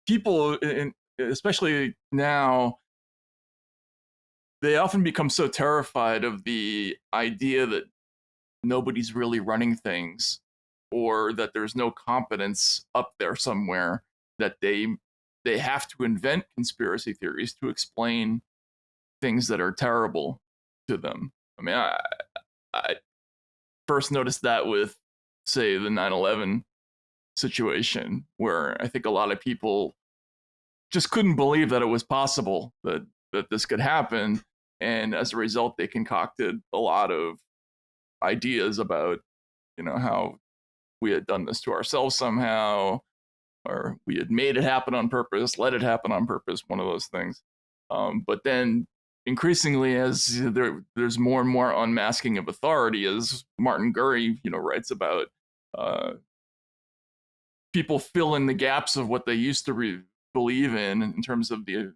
people, especially now, they often become so terrified of the idea that nobody's really running things, or that there's no competence up there somewhere, that they have to invent conspiracy theories to explain things that are terrible to them. I mean, I first noticed that with, say, the 9/11 situation, where I think a lot of people just couldn't believe that it was possible that this could happen, and as a result, they concocted a lot of ideas about, how we had done this to ourselves somehow, or we had made it happen on purpose, let it happen on purpose, one of those things. But then increasingly, as there's more and more unmasking of authority, as Martin Gurry, writes about, people fill in the gaps of what they used to believe in terms of the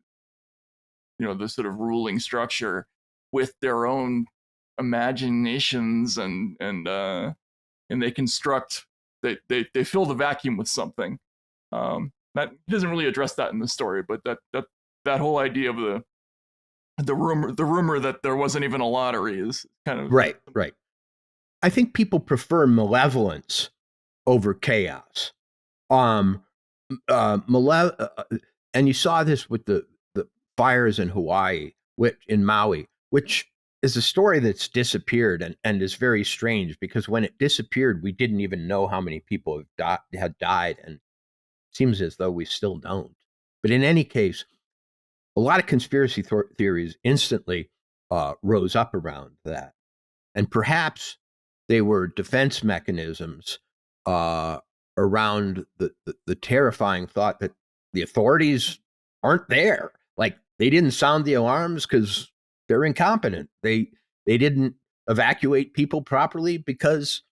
sort of ruling structure, with their own imaginations, and they construct, they fill the vacuum with something. That he doesn't really address that in the story, but that whole idea of the rumor that there wasn't even a lottery is kind of right. I think people prefer malevolence over chaos. And you saw this with the fires in Hawaii, in Maui, which is a story that's disappeared and is very strange, because when it disappeared, we didn't even know how many people had died, and it seems as though we still don't. But in any case, a lot of conspiracy theories instantly rose up around that, and perhaps they were defense mechanisms around the terrifying thought that the authorities aren't there. Like, they didn't sound the alarms because they're incompetent. They didn't evacuate people properly because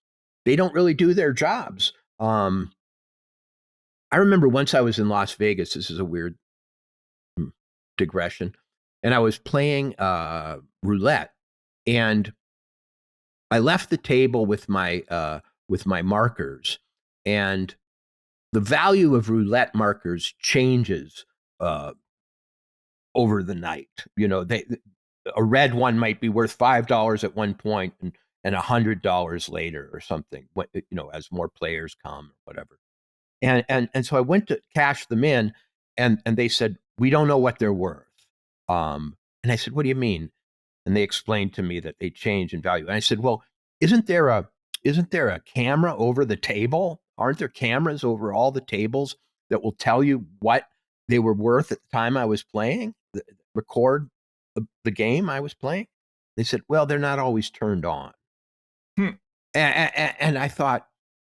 they don't really do their jobs. I remember once I was in Las Vegas. This is a weird digression, and I was playing roulette, and I left the table with my markers, and the value of roulette markers changes over the night. A red one might be worth $5 at one point, and $100 later or something. As more players come, or whatever. And so I went to cash them in, and they said, "We don't know what they're worth." And I said, "What do you mean?" And they explained to me that they change in value. And I said, "Well, isn't there a camera over the table? Aren't there cameras over all the tables that will tell you what they were worth at the time I was playing, record the game I was playing?" They said, "Well, they're not always turned on." And I thought,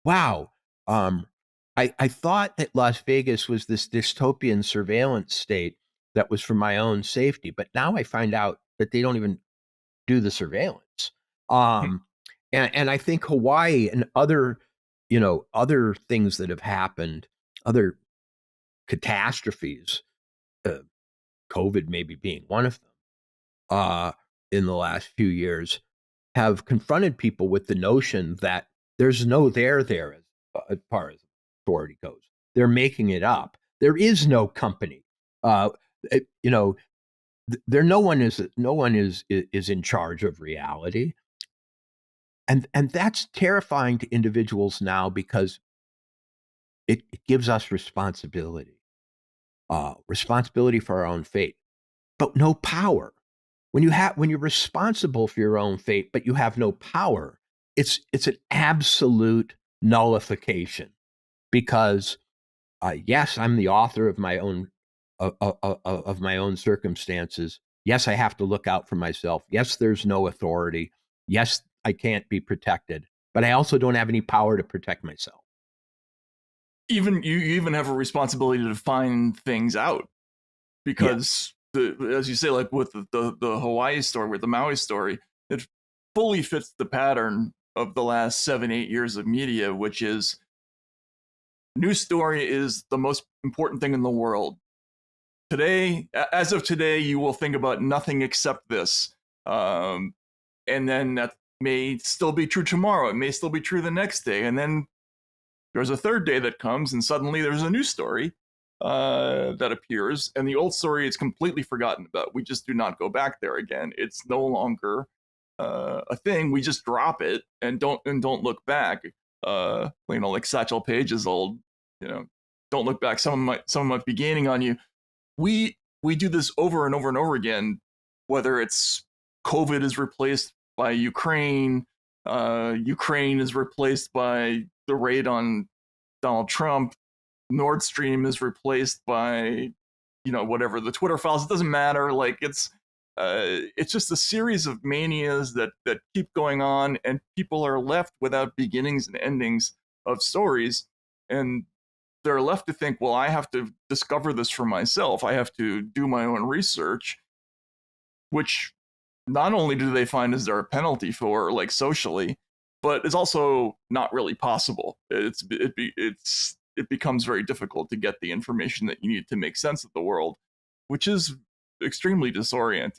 wow, I thought that Las Vegas was this dystopian surveillance state that was for my own safety, but now I find out that they don't even do the surveillance. And I think Hawaii and other things that have happened, other catastrophes, COVID maybe being one of them, in the last few years, have confronted people with the notion that there's no there as far as authority goes. They're making it up. There is no company. No one is in charge of reality. And that's terrifying to individuals now, because it gives us responsibility for our own fate, but no power. When you're responsible for your own fate, but you have no power, it's an absolute nullification. Because yes, I'm the author of my own of my own circumstances. Yes, I have to look out for myself. Yes, there's no authority. Yes, I can't be protected, but I also don't have any power to protect myself. You even have a responsibility to find things out, because as you say, like with the Hawaii story, with the Maui story, it fully fits the pattern of the last 7-8 years of media, which is, news story is the most important thing in the world. Today, as of today, you will think about nothing except this. And then that may still be true tomorrow. It may still be true the next day. And then there's a third day that comes, and suddenly there's a new story. that appears, and the old story is completely forgotten about. We just do not go back there again. It's no longer a thing. We just drop it and don't look back. Like Satchel Paige's old, don't look back. Someone might be gaining on you. We do this over and over and over again. Whether it's COVID is replaced by Ukraine, Ukraine is replaced by the raid on Donald Trump, Nord Stream is replaced by, whatever the Twitter files. It doesn't matter. Like it's just a series of manias that keep going on, and people are left without beginnings and endings of stories, and they're left to think, well, I have to discover this for myself. I have to do my own research, which not only do they find is there a penalty for, like socially, but it's also not really possible. It becomes very difficult to get the information that you need to make sense of the world, which is extremely disorienting.